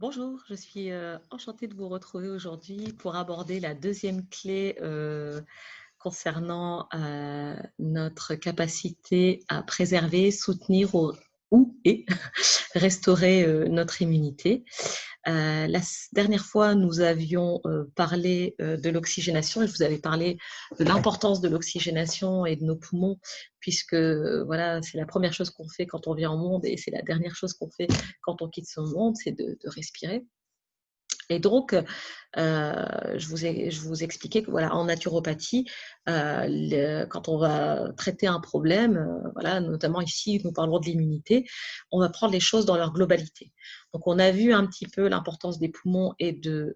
Bonjour, je suis enchantée de vous retrouver aujourd'hui pour aborder la deuxième clé concernant notre capacité à préserver, soutenir ou restaurer notre immunité. Dernière fois, nous avions parlé de l'oxygénation et je vous avais parlé de l'importance de l'oxygénation et de nos poumons, puisque voilà, c'est la première chose qu'on fait quand on vient au monde et c'est la dernière chose qu'on fait quand on quitte ce monde, c'est de respirer. Et donc, je vous expliquais que voilà, en naturopathie, quand on va traiter un problème, voilà, notamment ici, nous parlons de l'immunité, on va prendre les choses dans leur globalité. Donc, on a vu un petit peu l'importance des poumons et de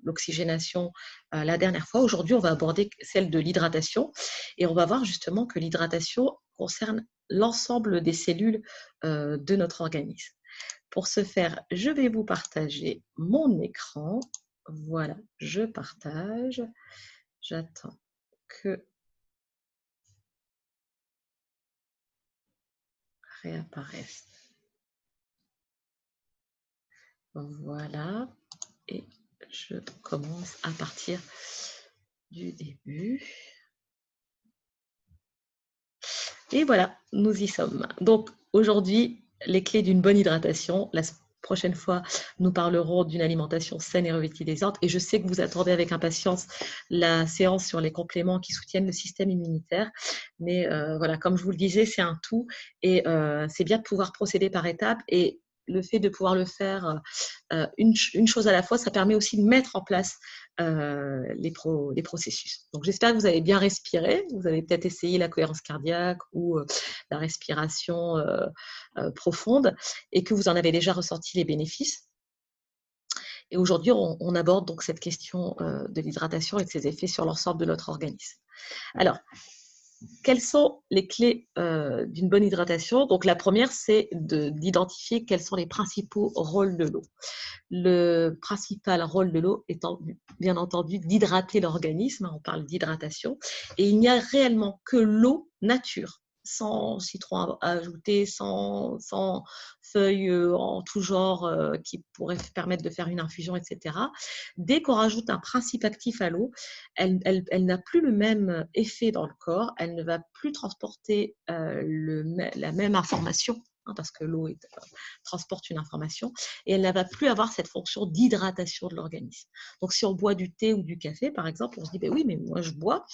l'oxygénation la dernière fois. Aujourd'hui, on va aborder celle de l'hydratation et on va voir justement que l'hydratation concerne l'ensemble des cellules de notre organisme. Pour ce faire, je vais vous partager mon écran. Voilà, je partage. J'attends que réapparaisse. Voilà, et je commence à partir du début. Et voilà, nous y sommes. Donc aujourd'hui, les clés d'une bonne hydratation. La prochaine fois, nous parlerons d'une alimentation saine et revitalisante. Et je sais que vous attendez avec impatience la séance sur les compléments qui soutiennent le système immunitaire. Mais voilà, comme je vous le disais, c'est un tout. Et c'est bien de pouvoir procéder par étapes. Et le fait de pouvoir le faire une chose à la fois, ça permet aussi de mettre en place les processus. Donc, j'espère que vous avez bien respiré. Vous avez peut-être essayé la cohérence cardiaque ou la respiration profonde et que vous en avez déjà ressenti les bénéfices. Et aujourd'hui, on aborde donc cette question de l'hydratation et de ses effets sur l'ensemble de notre organisme. Alors, quelles sont les clés d'une bonne hydratation? Donc, la première, c'est d'identifier quels sont les principaux rôles de l'eau. Le principal rôle de l'eau étant, bien entendu, d'hydrater l'organisme. On parle d'hydratation. Et il n'y a réellement que l'eau nature, sans citron à ajouter, sans feuilles en tout genre qui pourraient permettre de faire une infusion, etc. Dès qu'on rajoute un principe actif à l'eau, elle n'a plus le même effet dans le corps, elle ne va plus transporter la même information, parce que l'eau transporte une information, et elle ne va plus avoir cette fonction d'hydratation de l'organisme. Donc, si on boit du thé ou du café, par exemple, on se dit, ben oui, mais moi je bois.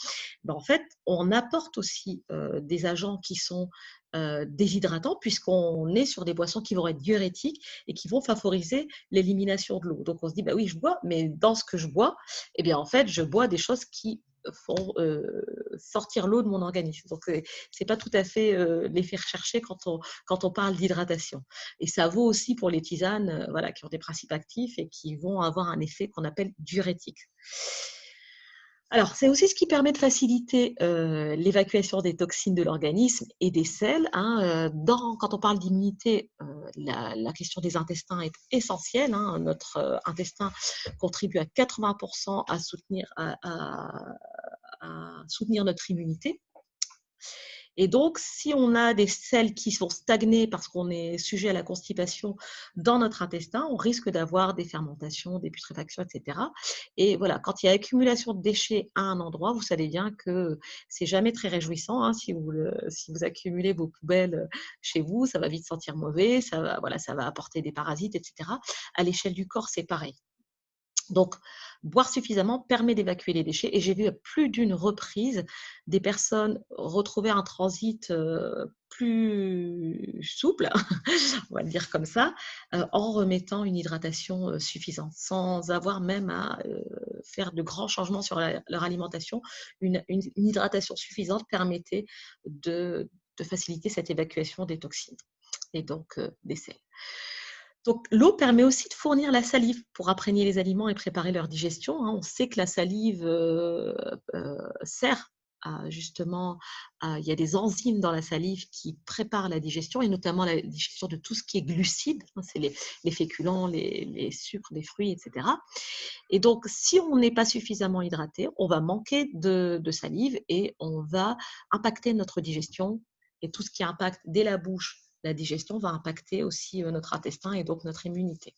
Ben, en fait, on apporte aussi des agents qui sont déshydratants, puisqu'on est sur des boissons qui vont être diurétiques et qui vont favoriser l'élimination de l'eau. Donc, on se dit, ben oui, je bois, mais dans ce que je bois, eh bien, en fait, je bois des choses qui font sortir l'eau de mon organisme. Donc, c'est pas tout à fait l'effet recherché quand on parle d'hydratation. Et ça vaut aussi pour les tisanes voilà, qui ont des principes actifs et qui vont avoir un effet qu'on appelle diurétique. Alors, c'est aussi ce qui permet de faciliter l'évacuation des toxines de l'organisme et des sels. Quand on parle d'immunité, la question des intestins est essentielle. Notre intestin contribue à 80% à soutenir notre immunité. Et donc, si on a des sels qui sont stagnés parce qu'on est sujet à la constipation dans notre intestin, on risque d'avoir des fermentations, des putréfactions, etc. Et voilà, quand il y a accumulation de déchets à un endroit, vous savez bien que c'est jamais très réjouissant. Si vous accumulez vos poubelles chez vous, ça va vite sentir mauvais, ça va apporter des parasites, etc. À l'échelle du corps, c'est pareil. Donc, boire suffisamment permet d'évacuer les déchets. Et j'ai vu à plus d'une reprise des personnes retrouver un transit plus souple, on va le dire comme ça, en remettant une hydratation suffisante, sans avoir même à faire de grands changements sur leur alimentation. Une hydratation suffisante permettait de faciliter cette évacuation des toxines et donc des sels. Donc, l'eau permet aussi de fournir la salive pour imprégner les aliments et préparer leur digestion. On sait que la salive sert justement, il y a des enzymes dans la salive qui préparent la digestion et notamment la digestion de tout ce qui est glucides. C'est les féculents, les sucres des fruits, etc. Et donc, si on n'est pas suffisamment hydraté, on va manquer de salive et on va impacter notre digestion et tout ce qui impacte dès la bouche la digestion va impacter aussi notre intestin et donc notre immunité.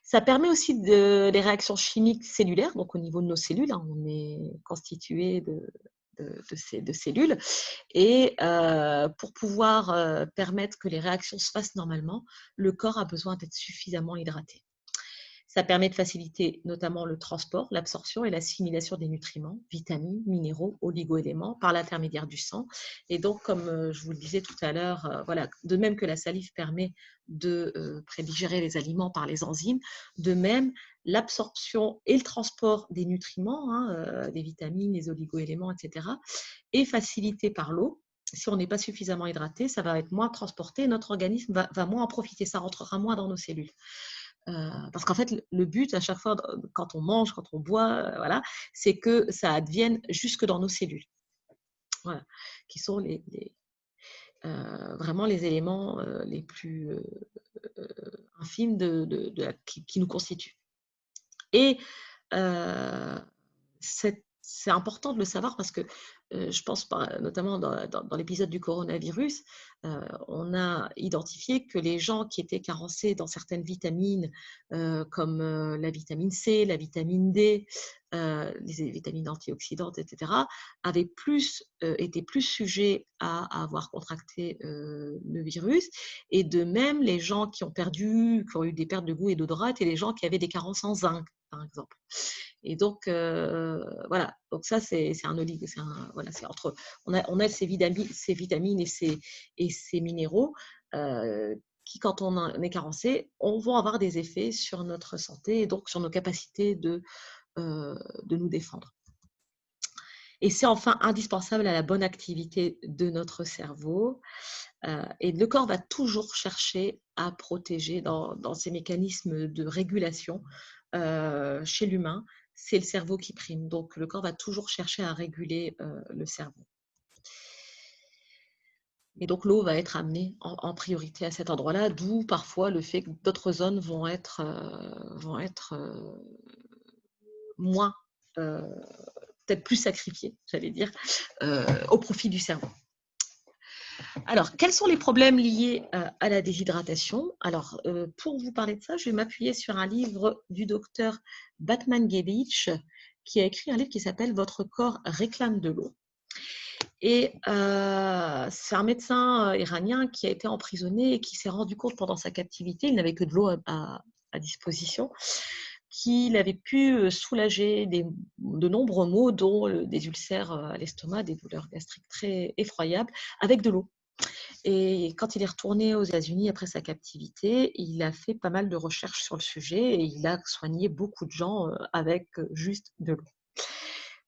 Ça permet aussi les réactions chimiques cellulaires, donc au niveau de nos cellules, hein, on est constitué de cellules. Et pour pouvoir permettre que les réactions se fassent normalement, le corps a besoin d'être suffisamment hydraté. Ça permet de faciliter notamment le transport, l'absorption et l'assimilation des nutriments, vitamines, minéraux, oligo-éléments par l'intermédiaire du sang. Et donc, comme je vous le disais tout à l'heure, voilà, de même que la salive permet de prédigérer les aliments par les enzymes, de même, l'absorption et le transport des nutriments, hein, des vitamines, les oligo-éléments, etc., est facilité par l'eau. Si on n'est pas suffisamment hydraté, ça va être moins transporté, notre organisme va moins en profiter, ça rentrera moins dans nos cellules. Parce qu'en fait, le but à chaque fois, quand on mange, quand on boit, voilà, c'est que ça advienne jusque dans nos cellules. Voilà, qui sont vraiment les éléments les plus infimes qui nous constituent. Et c'est important de le savoir parce que je pense notamment dans l'épisode du coronavirus, on a identifié que les gens qui étaient carencés dans certaines vitamines comme la vitamine C, la vitamine D, les vitamines antioxydantes, etc., étaient plus sujets à avoir contracté le virus. Et de même, les gens qui ont eu des pertes de goût et d'odorat étaient les gens qui avaient des carences en zinc, par exemple. Et donc, voilà. Donc ça, c'est un oligo. Voilà, on a ces vitamines et ces minéraux qui, quand on est carencé, vont avoir des effets sur notre santé et donc sur nos capacités de nous défendre. Et c'est enfin indispensable à la bonne activité de notre cerveau. Et le corps va toujours chercher à protéger dans ses mécanismes de régulation chez l'humain. C'est le cerveau qui prime. Donc, le corps va toujours chercher à réguler le cerveau. Et donc, l'eau va être amenée en priorité à cet endroit-là, d'où parfois le fait que d'autres zones vont être moins, peut-être plus sacrifiées, j'allais dire, au profit du cerveau. Alors, quels sont les problèmes liés à la déshydratation? Alors, pour vous parler de ça, je vais m'appuyer sur un livre du docteur Batmanghelidj, qui a écrit un livre qui s'appelle « Votre corps réclame de l'eau ». Et c'est un médecin iranien qui a été emprisonné et qui s'est rendu compte pendant sa captivité, il n'avait que de l'eau à disposition, qu'il avait pu soulager de nombreux maux, dont des ulcères à l'estomac, des douleurs gastriques très effroyables, avec de l'eau. Et quand il est retourné aux États-Unis après sa captivité, il a fait pas mal de recherches sur le sujet et il a soigné beaucoup de gens avec juste de l'eau.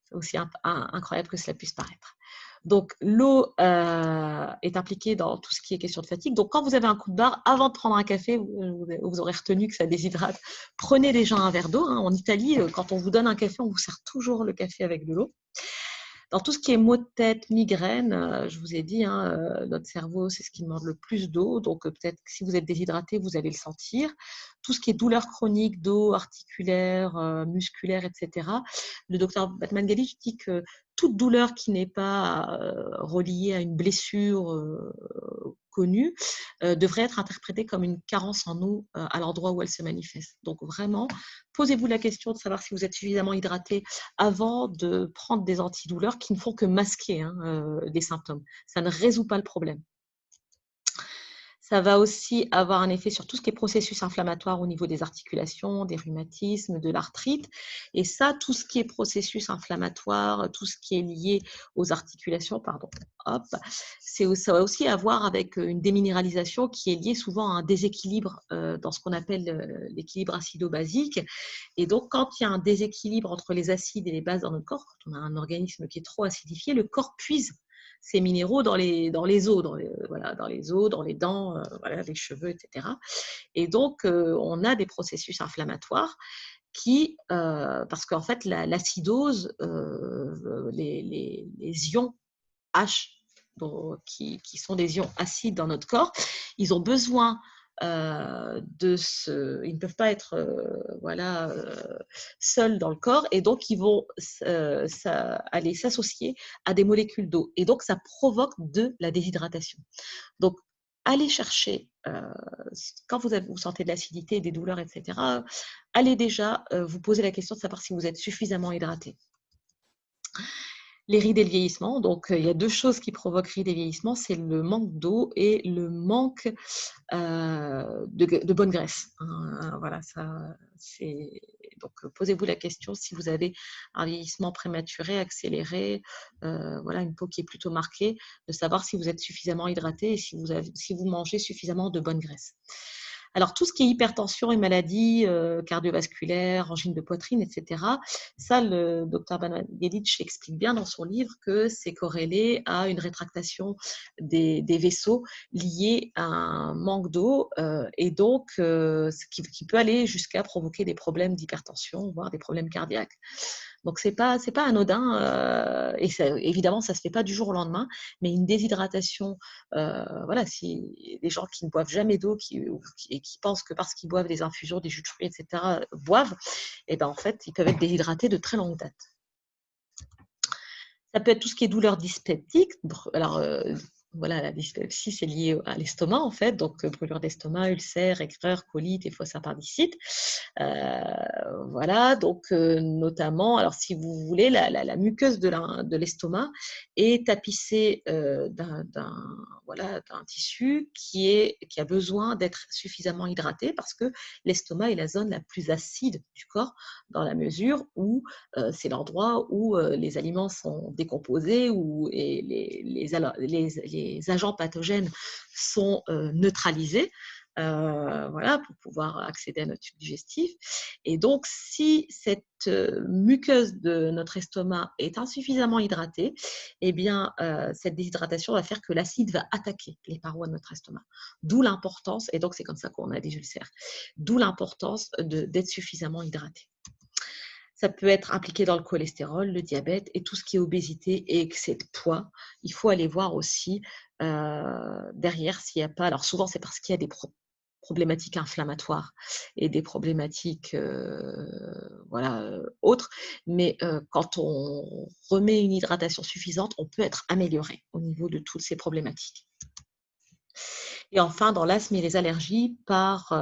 C'est aussi incroyable que cela puisse paraître. Donc, l'eau est impliquée dans tout ce qui est question de fatigue. Donc, quand vous avez un coup de barre, avant de prendre un café, vous aurez retenu que ça déshydrate. Prenez déjà un verre d'eau. En Italie, quand on vous donne un café, on vous sert toujours le café avec de l'eau. Dans tout ce qui est maux de tête, migraine, je vous ai dit, notre cerveau, c'est ce qui demande le plus d'eau. Donc, peut-être que si vous êtes déshydraté, vous allez le sentir. Tout ce qui est douleur chronique, dos, articulaire, musculaire, etc. Le docteur Batmanghelidj dit que toute douleur qui n'est pas reliée à une blessure connue devrait être interprétée comme une carence en eau à l'endroit où elle se manifeste. Donc, vraiment, posez-vous la question de savoir si vous êtes suffisamment hydraté avant de prendre des antidouleurs qui ne font que masquer des symptômes. Ça ne résout pas le problème. Ça va aussi avoir un effet sur tout ce qui est processus inflammatoire au niveau des articulations, des rhumatismes, de l'arthrite. Et ça, tout ce qui est processus inflammatoire, tout ce qui est lié aux articulations, ça va aussi avoir avec une déminéralisation qui est liée souvent à un déséquilibre dans ce qu'on appelle l'équilibre acido-basique. Et donc, quand il y a un déséquilibre entre les acides et les bases dans notre corps, quand on a un organisme qui est trop acidifié, le corps puise ces minéraux dans les os, dans les os, dans les dents, les cheveux, etc. Et donc, on a des processus inflammatoires qui, parce qu'en fait, l'acidose, les ions H, qui sont des ions acides dans notre corps, ils ont besoin ils ne peuvent pas être seuls dans le corps et donc ils vont aller s'associer à des molécules d'eau et donc ça provoque de la déshydratation. Donc allez chercher, quand vous sentez de l'acidité, des douleurs, etc., allez déjà vous poser la question de savoir si vous êtes suffisamment hydraté. Les rides et le vieillissement, donc il y a 2 choses qui provoquent rides et vieillissement, c'est le manque d'eau et le manque, de bonne graisse, hein, voilà, ça, c'est donc posez-vous la question si vous avez un vieillissement prématuré, accéléré, voilà, une peau qui est plutôt marquée, de savoir si vous êtes suffisamment hydraté et si vous mangez suffisamment de bonne graisse. Alors tout ce qui est hypertension et maladies, cardiovasculaires, angine de poitrine et cetera, ça le docteur Banaguelic explique bien dans son livre que c'est corrélé à une rétractation des vaisseaux liés à un manque d'eau, et donc ce qui peut aller jusqu'à provoquer des problèmes d'hypertension, voire des problèmes cardiaques. Donc c'est pas anodin, et évidemment ça se fait pas du jour au lendemain, mais une déshydratation, voilà, si les gens qui ne boivent jamais d'eau et qui pensent que parce qu'ils boivent des infusions, des jus de fruits, etc., boivent, et ben en fait ils peuvent être déshydratés de très longue date. Ça peut être tout ce qui est douleur dyspeptique. Alors, voilà, la dyspepsie, c'est lié à l'estomac, en fait, donc brûlure d'estomac, ulcère, aigreur, colite et fosse appendicite. Voilà, donc notamment, alors si vous voulez, la muqueuse de l'estomac est tapissée voilà, d'un tissu qui a besoin d'être suffisamment hydraté parce que l'estomac est la zone la plus acide du corps dans la mesure où c'est l'endroit où les aliments sont décomposés et les agents pathogènes sont neutralisés. Voilà, pour pouvoir accéder à notre tube digestif. Et donc, si cette muqueuse de notre estomac est insuffisamment hydratée, eh bien, cette déshydratation va faire que l'acide va attaquer les parois de notre estomac. D'où l'importance, et donc c'est comme ça qu'on a des ulcères, d'où l'importance d'être suffisamment hydraté. Ça peut être impliqué dans le cholestérol, le diabète et tout ce qui est obésité et excès de poids. Il faut aller voir aussi derrière s'il n'y a pas. Alors souvent, c'est parce qu'il y a des problématiques inflammatoires et des problématiques voilà, autres. Mais quand on remet une hydratation suffisante, on peut être amélioré au niveau de toutes ces problématiques. Et enfin, dans l'asthme et les allergies, par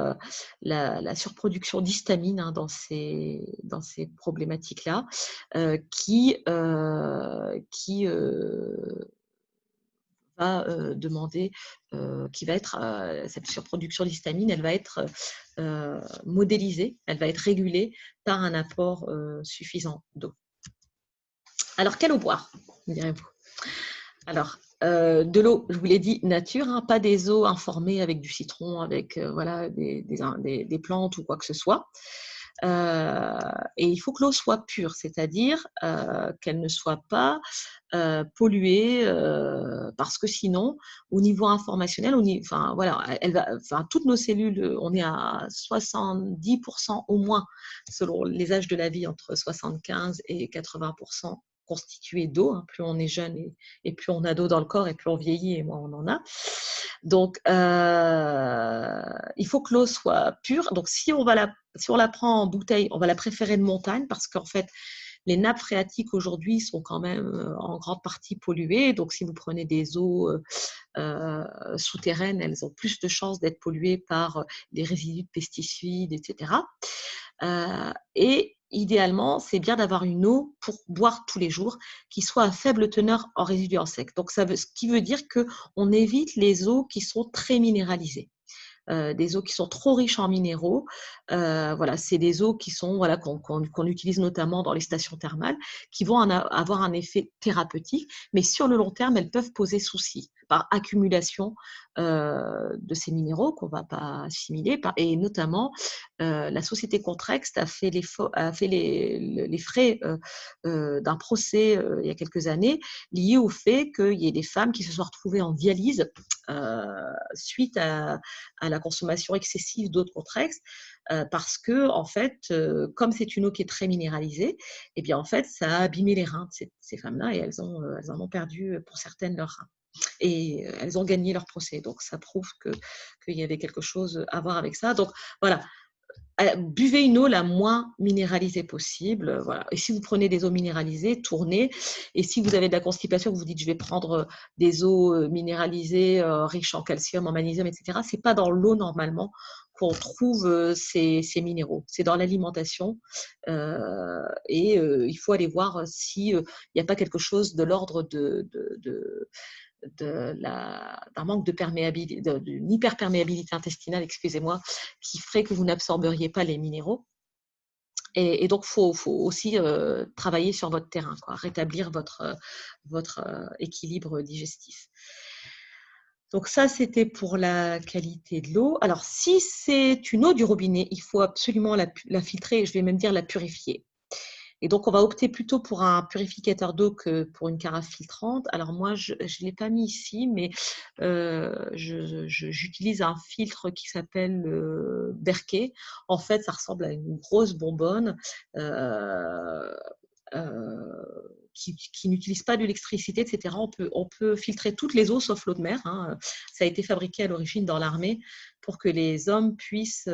la surproduction d'histamine, hein, dans ces problématiques-là, qui va demander, qui va être, cette surproduction d'histamine, elle va être modélisée, elle va être régulée par un apport suffisant d'eau. Alors, quelle eau boire, me direz-vous? Alors, de l'eau, je vous l'ai dit, nature, hein, pas des eaux informées avec du citron, avec voilà, des plantes ou quoi que ce soit. Et il faut que l'eau soit pure, c'est-à-dire qu'elle ne soit pas polluée, parce que sinon, au niveau informationnel, enfin, voilà, toutes nos cellules, on est à 70% au moins, selon les âges de la vie, entre 75 et 80% constitué d'eau, hein. Plus on est jeune et plus on a d'eau dans le corps et plus on vieillit et moins on en a. Donc, il faut que l'eau soit pure. Donc, si on la prend en bouteille, on va la préférer de montagne parce qu'en fait, les nappes phréatiques aujourd'hui sont quand même en grande partie polluées. Donc, si vous prenez des eaux souterraines, elles ont plus de chances d'être polluées par des résidus de pesticides, etc. Et idéalement, c'est bien d'avoir une eau pour boire tous les jours qui soit à faible teneur en résidus secs. Donc, ce qui veut dire qu'on évite les eaux qui sont très minéralisées. Des eaux qui sont trop riches en minéraux. Voilà, c'est des eaux qui sont, voilà, qu'on utilise notamment dans les stations thermales, qui vont avoir un effet thérapeutique, mais sur le long terme, elles peuvent poser souci par accumulation de ces minéraux qu'on ne va pas assimiler. Et notamment, la société Contrext a fait les frais d'un procès il y a quelques années liés au fait qu'il y ait des femmes qui se soient retrouvées en dialyse suite à la consommation excessive d'eau de Contrext, parce que en fait, comme c'est une eau qui est très minéralisée, et bien en fait, ça a abîmé les reins de ces femmes-là et elles en ont perdu pour certaines leurs reins. Et elles ont gagné leur procès. Donc ça prouve qu'il y avait quelque chose à voir avec ça. Donc voilà, buvez une eau la moins minéralisée possible. Voilà. Et si vous prenez des eaux minéralisées, tournez. Et si vous avez de la constipation, vous vous dites je vais prendre des eaux minéralisées riches en calcium, en magnésium, etc. C'est pas dans l'eau normalement qu'on trouve ces minéraux. C'est dans l'alimentation. Il faut aller voir s'il n'y a pas quelque chose de l'ordre d'un manque de perméabilité, d'une hyperperméabilité intestinale, excusez-moi, qui ferait que vous n'absorberiez pas les minéraux. Et donc, il faut aussi travailler sur votre terrain, quoi, rétablir votre équilibre digestif. Donc ça, c'était pour la qualité de l'eau. Alors, si c'est une eau du robinet, il faut absolument la filtrer, je vais même dire la purifier. Et donc, on va opter plutôt pour un purificateur d'eau que pour une carafe filtrante. Alors moi, je ne l'ai pas mis ici, mais j'utilise un filtre qui s'appelle Berkey. En fait, ça ressemble à une grosse bonbonne qui n'utilise pas d'électricité, etc. On peut filtrer toutes les eaux sauf l'eau de mer. Hein. Ça a été fabriqué à l'origine dans l'armée pour que les hommes puissent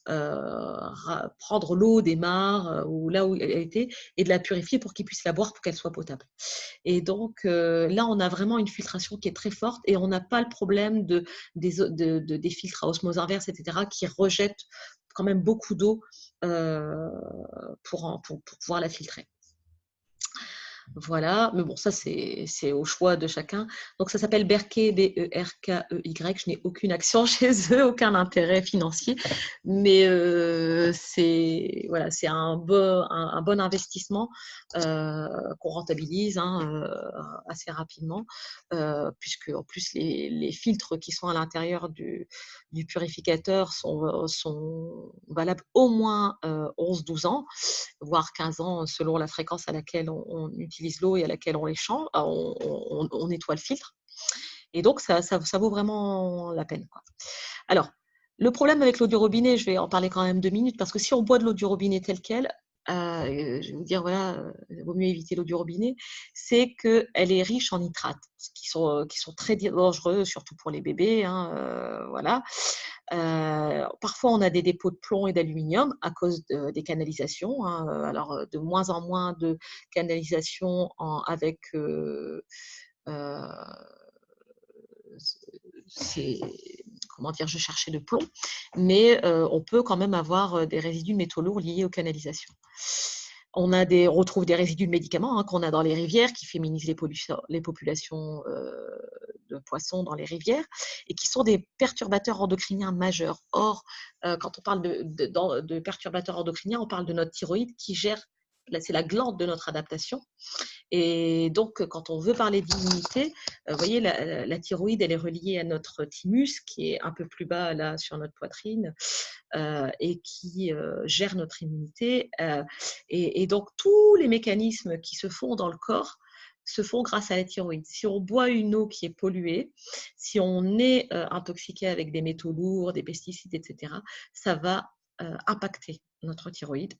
prendre l'eau des mares ou là où elle était et de la purifier pour qu'ils puissent la boire pour qu'elle soit potable. Et donc là, on a vraiment une filtration qui est très forte et on n'a pas le problème des filtres à osmose inverse, etc., qui rejettent quand même beaucoup d'eau pour pouvoir la filtrer. Voilà, mais bon, ça c'est au choix de chacun. Donc ça s'appelle Berkey, B-E-R-K-E-Y. Je n'ai aucune action chez eux, aucun intérêt financier, mais c'est voilà, un bon investissement qu'on rentabilise assez rapidement, puisque en plus les filtres qui sont à l'intérieur du purificateur sont valables au moins 11-12 ans, voire 15 ans selon la fréquence à laquelle on utilise l'eau et à laquelle on nettoie le filtre. Et donc, ça vaut vraiment la peine, quoi. Alors, le problème avec l'eau du robinet, je vais en parler quand même 2 minutes, parce que si on boit de l'eau du robinet telle qu'elle, je vais vous dire, voilà, il vaut mieux éviter l'eau du robinet, c'est qu'elle est riche en nitrates, qui sont très dangereux, surtout pour les bébés. Voilà. Parfois, on a des dépôts de plomb et d'aluminium à cause des canalisations. Alors, de moins en moins de canalisations avec comment dire, je cherchais de plomb, mais on peut quand même avoir des résidus de métaux lourds liés aux canalisations. On retrouve des résidus de médicaments qu'on a dans les rivières qui féminisent les populations de poissons dans les rivières et qui sont des perturbateurs endocriniens majeurs. Or, quand on parle de perturbateurs endocriniens, on parle de notre thyroïde qui gère, c'est la glande de notre adaptation. Et donc, quand on veut parler d'immunité, vous voyez, la thyroïde, elle est reliée à notre thymus, qui est un peu plus bas là sur notre poitrine, et qui gère notre immunité. Et donc, tous les mécanismes qui se font dans le corps se font grâce à la thyroïde. Si on boit une eau qui est polluée, si on est intoxiqué avec des métaux lourds, des pesticides, etc., ça va impacter notre thyroïde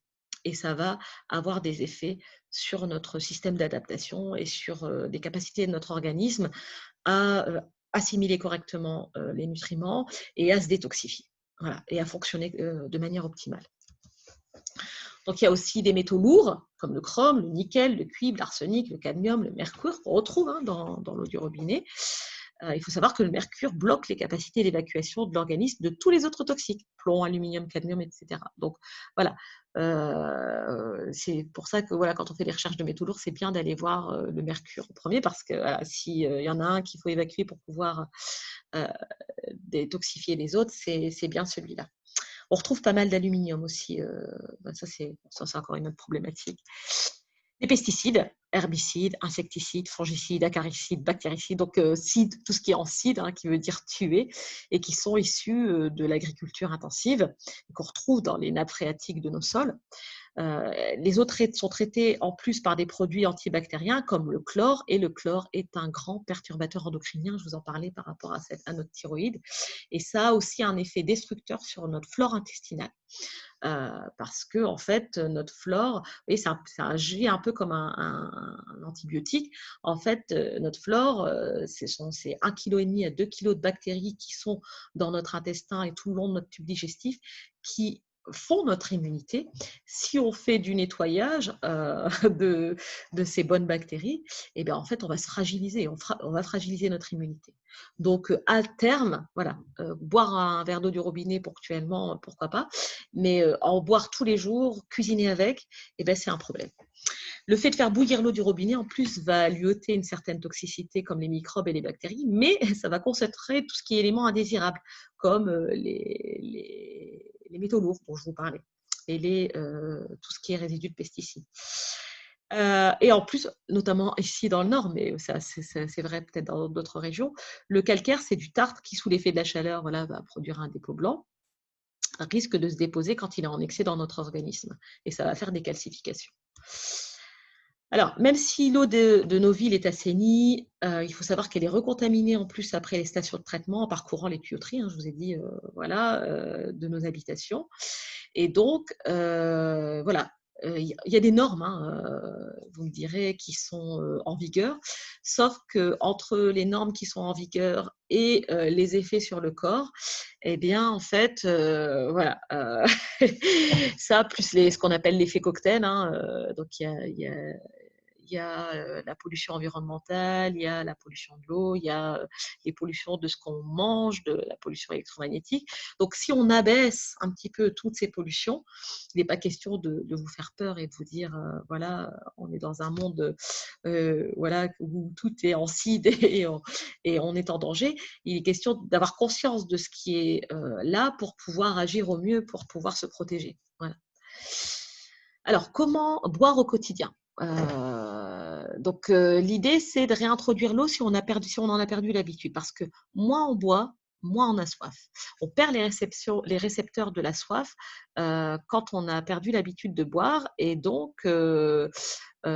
et ça va avoir des effets sur notre système d'adaptation et sur les capacités de notre organisme à assimiler correctement les nutriments et à se détoxifier, voilà, et à fonctionner de manière optimale. Donc, il y a aussi des métaux lourds, comme le chrome, le nickel, le cuivre, l'arsenic, le cadmium, le mercure, qu'on retrouve dans l'eau du robinet. Il faut savoir que le mercure bloque les capacités d'évacuation de l'organisme de tous les autres toxiques, plomb, aluminium, cadmium, etc. Donc, voilà. C'est pour ça que voilà, quand on fait des recherches de métaux lourds, c'est bien d'aller voir le mercure en premier, parce que voilà, s'il y en a un qu'il faut évacuer pour pouvoir détoxifier les autres, c'est bien celui-là. On retrouve pas mal d'aluminium aussi. Ça, c'est encore une autre problématique. Les pesticides, herbicides, insecticides, fongicides, acaricides, bactéricides, donc cide, tout ce qui est en cide, qui veut dire tuer, et qui sont issus de l'agriculture intensive, qu'on retrouve dans les nappes phréatiques de nos sols. Les autres sont traités en plus par des produits antibactériens comme le chlore, et le chlore est un grand perturbateur endocrinien, je vous en parlais par rapport à notre thyroïde, et ça a aussi un effet destructeur sur notre flore intestinale. Parce que en fait, notre flore, oui, ça agit un peu comme un antibiotique. En fait, notre flore, c'est 1,5 kg à 2 kg de bactéries qui sont dans notre intestin et tout le long de notre tube digestif, qui font notre immunité. Si on fait du nettoyage de ces bonnes bactéries, et bien en fait, on va se fragiliser, on va fragiliser notre immunité. Donc, à terme, voilà, boire un verre d'eau du robinet ponctuellement, pourquoi pas, mais en boire tous les jours, cuisiner avec, eh ben, c'est un problème. Le fait de faire bouillir l'eau du robinet, en plus, va lui ôter une certaine toxicité comme les microbes et les bactéries, mais ça va concentrer tout ce qui est éléments indésirables, comme les métaux lourds dont je vous parlais, et tout ce qui est résidus de pesticides. Et en plus, notamment ici dans le Nord, mais c'est vrai peut-être dans d'autres régions, le calcaire, c'est du tartre qui, sous l'effet de la chaleur, voilà, va produire un dépôt blanc, risque de se déposer quand il est en excès dans notre organisme, et ça va faire des calcifications. Alors, même si l'eau de nos villes est assainie, il faut savoir qu'elle est recontaminée en plus après les stations de traitement en parcourant les tuyauteries, je vous ai dit, voilà, de nos habitations. Et donc, voilà, il y a des normes, vous me direz, qui sont en vigueur, sauf qu'entre les normes qui sont en vigueur et les effets sur le corps, eh bien, en fait, voilà, ça, plus ce qu'on appelle l'effet cocktail, donc il y a la pollution environnementale, il y a la pollution de l'eau, il y a les pollutions de ce qu'on mange, de la pollution électromagnétique. Donc, si on abaisse un petit peu toutes ces pollutions, il n'est pas question de vous faire peur et de vous dire, voilà, on est dans un monde voilà, où tout est en cide et on est en danger. Il est question d'avoir conscience de ce qui est là pour pouvoir agir au mieux, pour pouvoir se protéger. Voilà. Alors, comment boire au quotidien? Donc, l'idée, c'est de réintroduire l'eau si on en a perdu l'habitude. Parce que moins on boit, moins on a soif. On perd les récepteurs de la soif quand on a perdu l'habitude de boire. Et donc,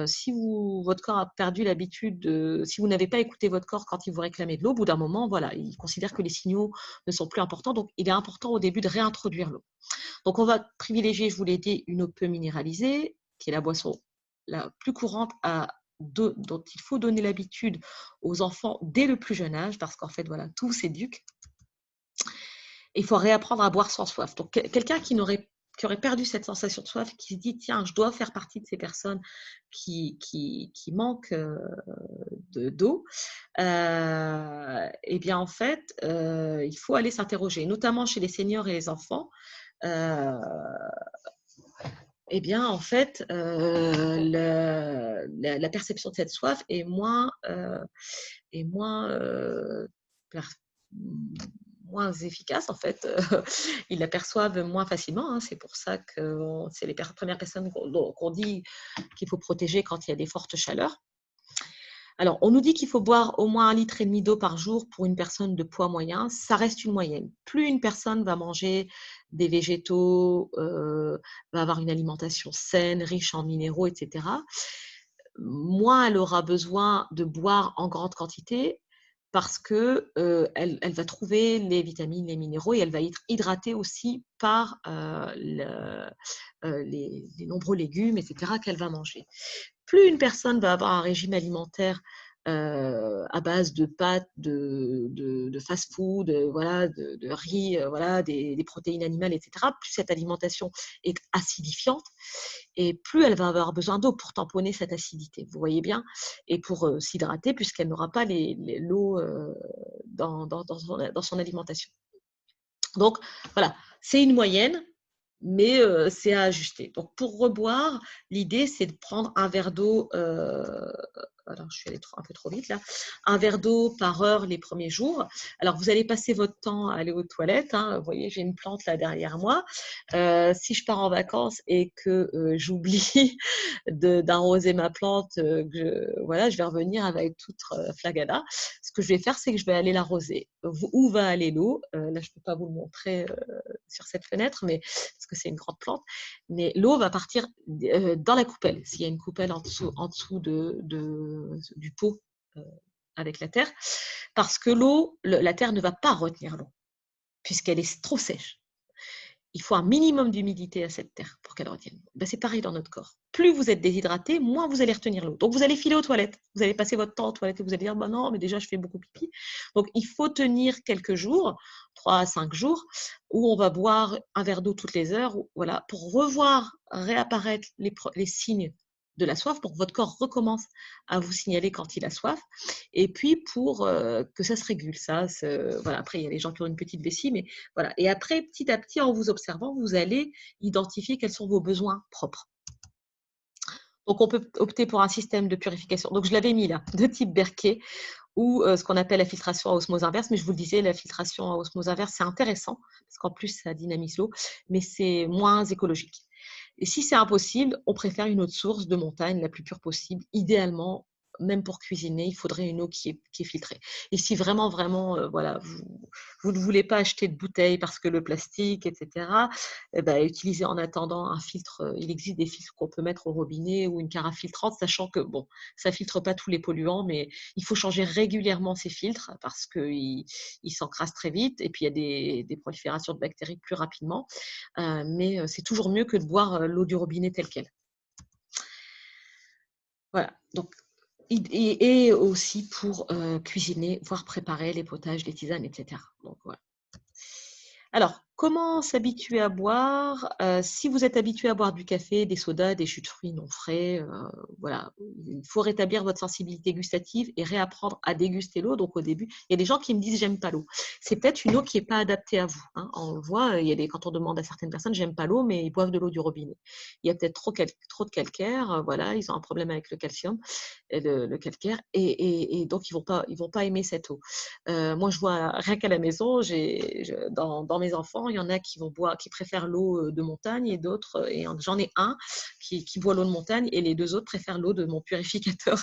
si votre corps a perdu l'habitude, si vous n'avez pas écouté votre corps quand il vous réclamait de l'eau, au bout d'un moment, voilà, il considère que les signaux ne sont plus importants. Donc, il est important au début de réintroduire l'eau. Donc, on va privilégier, je vous l'ai dit, une eau peu minéralisée, qui est la boisson la plus courante dont il faut donner l'habitude aux enfants dès le plus jeune âge, parce qu'en fait, voilà, tout s'éduque. Il faut réapprendre à boire sans soif. Donc, quelqu'un qui aurait perdu cette sensation de soif, qui se dit, tiens, je dois faire partie de ces personnes qui manquent d'eau, eh bien, en fait, il faut aller s'interroger, notamment chez les seniors et les enfants. Eh bien, en fait, la perception de cette soif est moins efficace, en fait. Ils l'aperçoivent moins facilement. C'est pour ça que c'est les premières personnes qu'on dit qu'il faut protéger quand il y a des fortes chaleurs. Alors, on nous dit qu'il faut boire au moins 1,5 litre d'eau par jour pour une personne de poids moyen. Ça reste une moyenne. Plus une personne va manger des végétaux, va avoir une alimentation saine, riche en minéraux, etc., moins elle aura besoin de boire en grande quantité parce que elle va trouver les vitamines, les minéraux, et elle va être hydratée aussi par les nombreux légumes, etc., qu'elle va manger. Plus une personne va avoir un régime alimentaire à base de pâtes, de fast-food, voilà, de riz, voilà, des protéines animales, etc., plus cette alimentation est acidifiante et plus elle va avoir besoin d'eau pour tamponner cette acidité. Vous voyez bien? Et pour s'hydrater, puisqu'elle n'aura pas l'eau dans son alimentation. Donc, voilà, c'est une moyenne, mais c'est à ajuster. Donc, pour reboire, l'idée, c'est de prendre un verre d'eau, alors je suis allée un peu trop vite là, un verre d'eau par heure les premiers jours. Alors, vous allez passer votre temps à aller aux toilettes. Vous voyez, j'ai une plante là derrière moi. Si je pars en vacances et que j'oublie d'arroser ma plante, voilà, je vais revenir avec toute flagada. Ce que je vais faire, c'est que je vais aller l'arroser. Où va aller l'eau? Là, je ne peux pas vous le montrer sur cette fenêtre, mais, parce que c'est une grande plante, mais l'eau va partir dans la coupelle. S'il y a une coupelle en dessous du pot avec la terre, parce que l'eau, la terre ne va pas retenir l'eau, puisqu'elle est trop sèche. Il faut un minimum d'humidité à cette terre pour qu'elle retienne. Ben, c'est pareil dans notre corps. Plus vous êtes déshydraté, moins vous allez retenir l'eau. Donc, vous allez filer aux toilettes. Vous allez passer votre temps aux toilettes et vous allez dire, bah non, mais déjà, je fais beaucoup pipi. Donc, il faut tenir quelques jours, 3 à 5 jours, où on va boire un verre d'eau toutes les heures, voilà, pour revoir réapparaître les signes de la soif, pour que votre corps recommence à vous signaler quand il a soif, et puis pour que ça se régule. Voilà. Après, il y a les gens qui ont une petite vessie, mais voilà. Et après, petit à petit, en vous observant, vous allez identifier quels sont vos besoins propres. Donc, on peut opter pour un système de purification. Donc, je l'avais mis là, de type Berkey, ou ce qu'on appelle la filtration à osmose inverse. Mais je vous le disais, la filtration à osmose inverse, c'est intéressant, parce qu'en plus, ça dynamise l'eau, mais c'est moins écologique. Et si c'est impossible, on préfère une eau de source de montagne la plus pure possible. Idéalement, même pour cuisiner, il faudrait une eau qui est filtrée. Et si vraiment, voilà, vous ne voulez pas acheter de bouteilles parce que le plastique, etc., eh ben, utilisez en attendant un filtre. Il existe des filtres qu'on peut mettre au robinet ou une carafe filtrante, sachant que, bon, ça ne filtre pas tous les polluants, mais il faut changer régulièrement ces filtres parce qu'ils s'encrassent très vite et puis il y a des proliférations de bactéries plus rapidement. Mais c'est toujours mieux que de boire l'eau du robinet telle qu'elle. Voilà. Donc, et aussi pour cuisiner, voire préparer les potages, les tisanes, etc. Donc, voilà. Alors, comment s'habituer à boire? Si vous êtes habitué à boire du café, des sodas, des jus de fruits non frais, voilà, il faut rétablir votre sensibilité gustative et réapprendre à déguster l'eau. Donc, au début, il y a des gens qui me disent j'aime pas l'eau. C'est peut-être une eau qui n'est pas adaptée à vous. Hein. On le voit, quand on demande à certaines personnes j'aime pas l'eau, mais ils boivent de l'eau du robinet. Il y a peut-être trop de calcaire, voilà, ils ont un problème avec le calcium, et le calcaire, et donc ils vont pas aimer cette eau. Moi, je vois rien qu'à la maison, dans mes enfants, il y en a qui préfèrent l'eau de montagne et d'autres, et j'en ai un qui boit l'eau de montagne et les deux autres préfèrent l'eau de mon purificateur.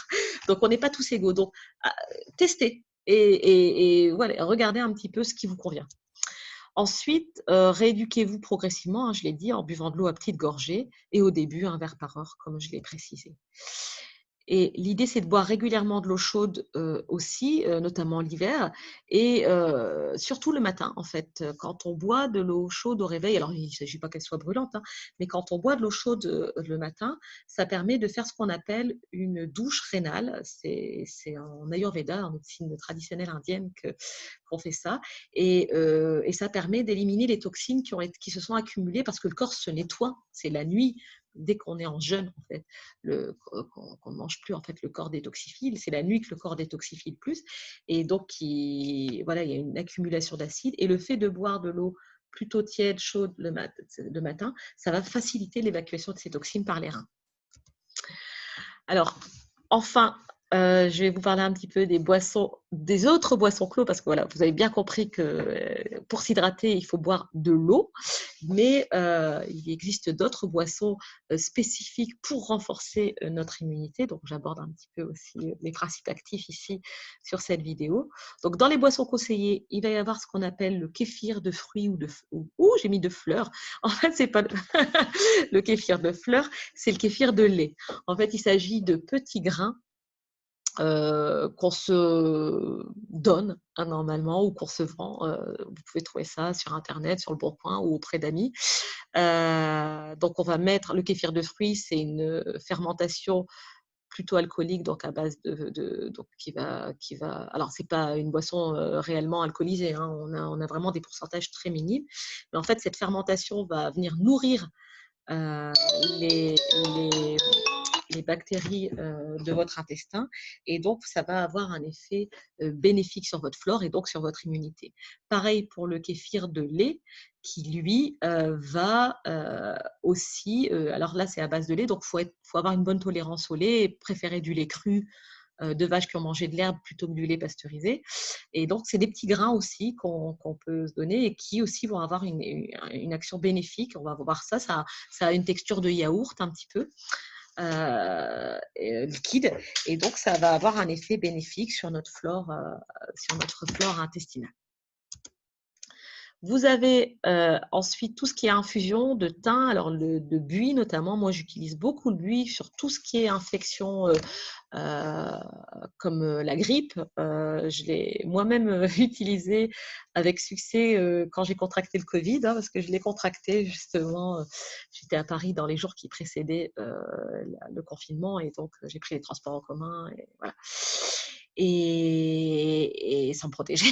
Donc, on n'est pas tous égaux. Donc, testez et voilà, regardez un petit peu ce qui vous convient. Ensuite, rééduquez-vous progressivement, hein, je l'ai dit, en buvant de l'eau à petites gorgées et au début, un verre par heure, comme je l'ai précisé. Et l'idée, c'est de boire régulièrement de l'eau chaude aussi, notamment l'hiver, et surtout le matin, en fait. Quand on boit de l'eau chaude au réveil, alors il ne s'agit pas qu'elle soit brûlante, hein, mais quand on boit de l'eau chaude le matin, ça permet de faire ce qu'on appelle une douche rénale. C'est en Ayurveda, en médecine traditionnelle indienne, qu'on fait ça. Et ça permet d'éliminer les toxines qui se sont accumulées parce que le corps se nettoie. C'est la nuit, dès qu'on est en jeûne, en fait, qu'on ne mange plus, en fait, le corps détoxifie. C'est la nuit que le corps détoxifie le plus. Et donc, voilà, il y a une accumulation d'acide. Et le fait de boire de l'eau plutôt tiède, chaude le matin, ça va faciliter l'évacuation de ces toxines par les reins. Alors, enfin, je vais vous parler un petit peu des autres boissons clos, parce que voilà, vous avez bien compris que pour s'hydrater, il faut boire de l'eau, mais il existe d'autres boissons spécifiques pour renforcer notre immunité. Donc, j'aborde un petit peu aussi les principes actifs ici sur cette vidéo. Donc, dans les boissons conseillées, il va y avoir ce qu'on appelle le kéfir de fruits j'ai mis de fleurs. En fait, c'est pas le kéfir de fleurs, c'est le kéfir de lait. En fait, il s'agit de petits grains qu'on se donne normalement ou qu'on se vend. Vous pouvez trouver ça sur Internet, sur le Bon Coin ou auprès d'amis. Donc, on va mettre le kéfir de fruits, c'est une fermentation plutôt alcoolique, donc à base donc qui va. Alors, c'est pas une boisson réellement alcoolisée, hein, on a vraiment des pourcentages très minimes, mais en fait, cette fermentation va venir nourrir les bactéries de votre intestin, et donc ça va avoir un effet bénéfique sur votre flore et donc sur votre immunité. Pareil pour le kéfir de lait qui lui va aussi, alors là c'est à base de lait, donc il faut avoir une bonne tolérance au lait, et préférer du lait cru de vaches qui ont mangé de l'herbe plutôt que du lait pasteurisé. Et donc, c'est des petits grains aussi qu'on peut se donner et qui aussi vont avoir une action bénéfique. On va voir ça. Ça a une texture de yaourt un petit peu liquide. Et donc, ça va avoir un effet bénéfique sur notre flore intestinale. Vous avez ensuite tout ce qui est infusion de thym, alors de buis notamment. Moi, j'utilise beaucoup le buis sur tout ce qui est infection comme la grippe. Je l'ai moi-même utilisé avec succès quand j'ai contracté le Covid, hein, parce que je l'ai contracté justement. J'étais à Paris dans les jours qui précédaient le confinement et donc j'ai pris les transports en commun et voilà. Et sans me protéger.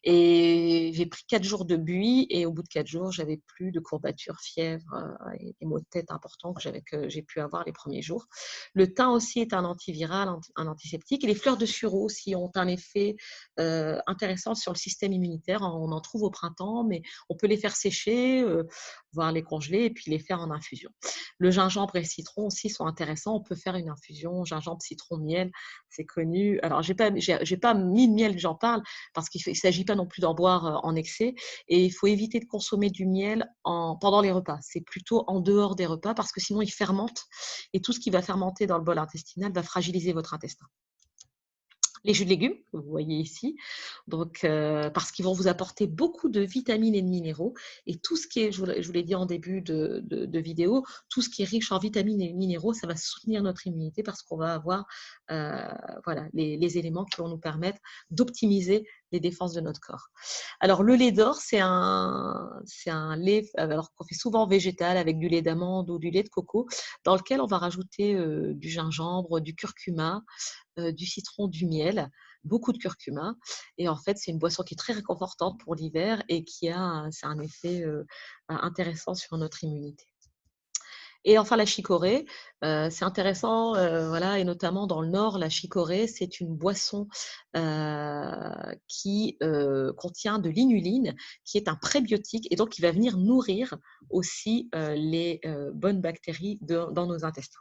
Et j'ai pris 4 jours de buis et au bout de 4 jours, j'avais plus de courbatures, fièvre et des maux de tête importants que j'ai pu avoir les premiers jours. Le thym aussi est un antiviral, un antiseptique. Et les fleurs de sureau aussi ont un effet intéressant sur le système immunitaire. On en trouve au printemps, mais on peut les faire sécher, voire les congeler et puis les faire en infusion. Le gingembre et le citron aussi sont intéressants. On peut faire une infusion gingembre, citron, miel. C'est connu. Alors, j'ai pas mis de miel que j'en parle parce qu'il ne s'agit pas non plus d'en boire en excès. Et il faut éviter de consommer du miel pendant les repas. C'est plutôt en dehors des repas parce que sinon, il fermente. Et tout ce qui va fermenter dans le bol intestinal va fragiliser votre intestin. Les jus de légumes, que vous voyez ici, donc, parce qu'ils vont vous apporter beaucoup de vitamines et de minéraux. Et tout ce qui est, je vous l'ai dit en début de vidéo, tout ce qui est riche en vitamines et minéraux, ça va soutenir notre immunité parce qu'on va avoir voilà, les éléments qui vont nous permettre d'optimiser les défenses de notre corps. Alors, le lait d'or, c'est un lait qu'on fait souvent végétal avec du lait d'amande ou du lait de coco, dans lequel on va rajouter du gingembre, du curcuma, du citron, du miel, beaucoup de curcuma. Et en fait, c'est une boisson qui est très réconfortante pour l'hiver et c'est un effet intéressant sur notre immunité. Et enfin, la chicorée, c'est intéressant, voilà, et notamment dans le Nord, la chicorée, c'est une boisson qui contient de l'inuline, qui est un prébiotique, et donc qui va venir nourrir aussi les bonnes bactéries dans nos intestins.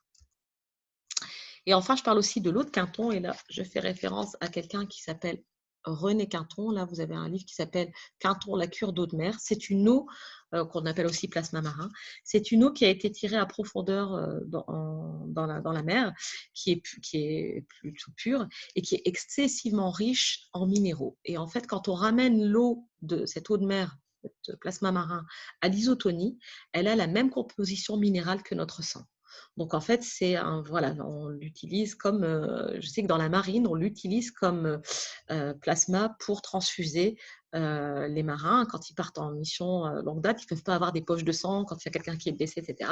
Et enfin, je parle aussi de l'eau de Quinton. Et là, je fais référence à quelqu'un qui s'appelle René Quinton. Là, vous avez un livre qui s'appelle Quinton, la cure d'eau de mer. C'est une eau qu'on appelle aussi plasma marin. C'est une eau qui a été tirée à profondeur dans la mer, qui est plutôt pure et qui est excessivement riche en minéraux. Et en fait, quand on ramène cette eau de mer, cette plasma marin, à l'isotonie, elle a la même composition minérale que notre sang. Donc, en fait, voilà, on l'utilise comme, je sais que dans la marine, on l'utilise comme plasma pour transfuser les marins. Quand ils partent en mission longue date, ils ne peuvent pas avoir des poches de sang quand il y a quelqu'un qui est blessé, etc.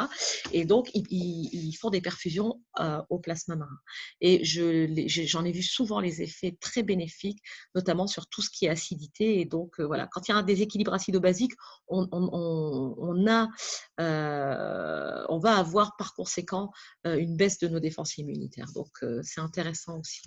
Et donc, ils font des perfusions au plasma marin. Et j'en ai vu souvent les effets très bénéfiques, notamment sur tout ce qui est acidité. Et donc, voilà, quand il y a un déséquilibre acido-basique, on va avoir par conséquent une baisse de nos défenses immunitaires. Donc, c'est intéressant aussi.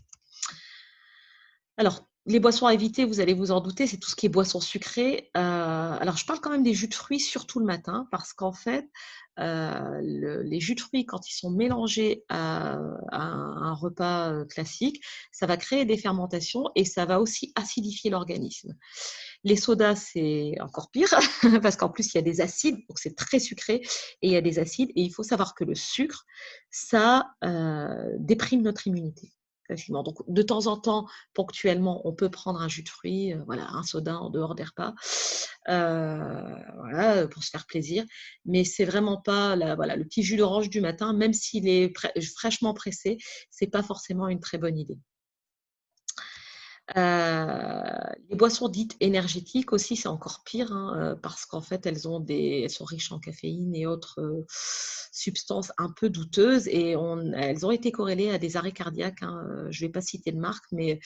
Alors, les boissons à éviter, vous allez vous en douter, c'est tout ce qui est boissons sucrées. Alors, je parle quand même des jus de fruits, surtout le matin, parce qu'en fait, les jus de fruits, quand ils sont mélangés à un repas classique, ça va créer des fermentations et ça va aussi acidifier l'organisme. Les sodas, c'est encore pire, parce qu'en plus, il y a des acides, donc c'est très sucré, et il y a des acides, et il faut savoir que le sucre, ça déprime notre immunité. Donc, de temps en temps, ponctuellement, on peut prendre un jus de fruits, voilà, un soda en dehors des repas, voilà, pour se faire plaisir. Mais c'est vraiment pas voilà, le petit jus d'orange du matin, même s'il est fraîchement pressé, c'est pas forcément une très bonne idée. Les boissons dites énergétiques aussi, c'est encore pire, hein, parce qu'en fait, elles sont riches en caféine et autres substances un peu douteuses et elles ont été corrélées à des arrêts cardiaques, hein. Je ne vais pas citer de marque, mais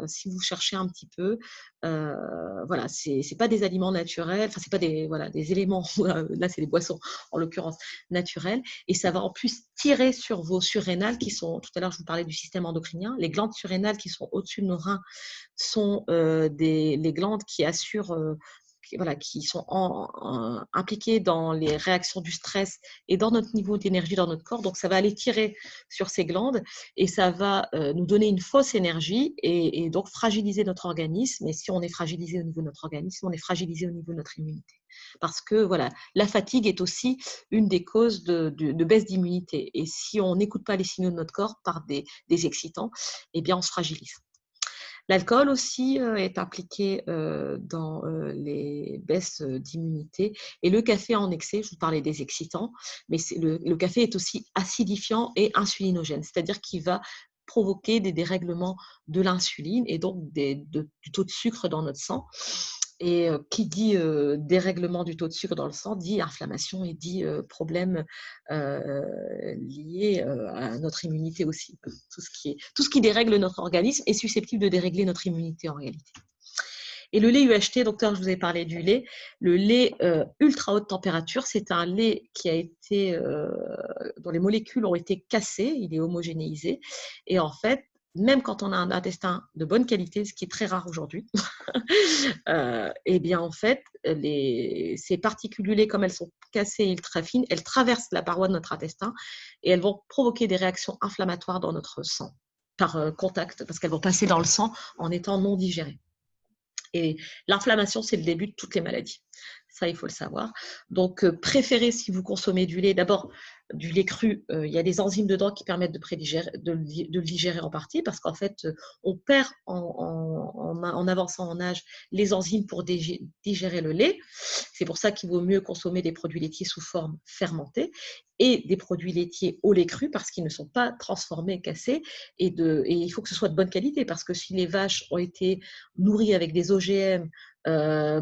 si vous cherchez un petit peu, voilà, c'est pas des aliments naturels, enfin, c'est pas des éléments, là, c'est des boissons, en l'occurrence, naturelles, et ça va en plus tirer sur vos surrénales qui sont, tout à l'heure, je vous parlais du système endocrinien, les glandes surrénales qui sont au-dessus de nos reins sont les glandes qui assurent, qui sont impliquées dans les réactions du stress et dans notre niveau d'énergie dans notre corps. Donc, ça va aller tirer sur ces glandes et ça va nous donner une fausse énergie et donc fragiliser notre organisme. Et si on est fragilisé au niveau de notre organisme, on est fragilisé au niveau de notre immunité. Parce que voilà, la fatigue est aussi une des causes de baisse d'immunité. Et si on n'écoute pas les signaux de notre corps par des excitants, eh bien, on se fragilise. L'alcool aussi est impliqué dans les baisses d'immunité. Et le café en excès, je vous parlais des excitants, mais le café est aussi acidifiant et insulinogène, c'est-à-dire qu'il va provoquer des dérèglements de l'insuline et donc du taux de sucre dans notre sang. Et qui dit dérèglement du taux de sucre dans le sang dit inflammation et dit problème liés à notre immunité aussi. Tout ce qui dérègle notre organisme est susceptible de dérégler notre immunité en réalité. Et le lait UHT, docteur, je vous ai parlé du lait. Le lait ultra haute température, c'est un lait qui a été, dont les molécules ont été cassées, il est homogénéisé. Et en fait, même quand on a un intestin de bonne qualité, ce qui est très rare aujourd'hui, eh bien en fait, ces particules du lait, comme elles sont cassées et ultra fines, elles traversent la paroi de notre intestin et elles vont provoquer des réactions inflammatoires dans notre sang par contact, parce qu'elles vont passer dans le sang en étant non digérées. Et l'inflammation, c'est le début de toutes les maladies. Ça, il faut le savoir. Donc, préférez, si vous consommez du lait, d'abord du lait cru, il y a des enzymes dedans qui permettent de le digérer en partie, parce qu'en fait, on perd en avançant en âge les enzymes pour digérer le lait. C'est pour ça qu'il vaut mieux consommer des produits laitiers sous forme fermentée et des produits laitiers au lait cru, parce qu'ils ne sont pas transformés, cassés, et il faut que ce soit de bonne qualité, parce que si les vaches ont été nourries avec des OGM,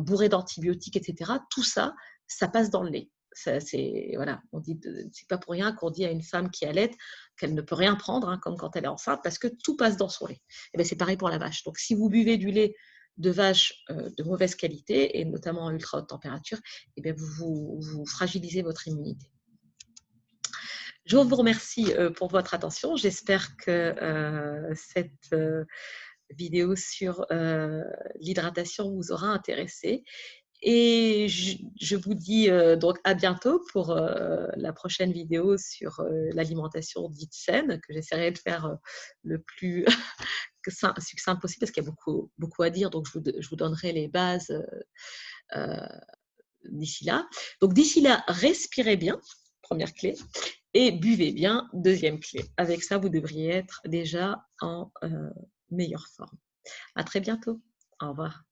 bourrés d'antibiotiques, etc., tout ça, ça passe dans le lait. Voilà, c'est pas pour rien qu'on dit à une femme qui allaite qu'elle ne peut rien prendre, hein, comme quand elle est enceinte, parce que tout passe dans son lait. Et bien, c'est pareil pour la vache. Donc, si vous buvez du lait de vache de mauvaise qualité, et notamment en ultra haute température, et bien vous fragilisez votre immunité. Je vous remercie pour votre attention. J'espère que cette vidéo sur l'hydratation vous aura intéressé. Et je vous dis donc à bientôt pour la prochaine vidéo sur l'alimentation dite saine, que j'essaierai de faire le plus succinct possible, parce qu'il y a beaucoup à dire, donc je vous donnerai les bases d'ici là. Donc d'ici là, respirez bien, première clé, et buvez bien, deuxième clé. Avec ça, vous devriez être déjà en meilleure forme. À très bientôt. Au revoir.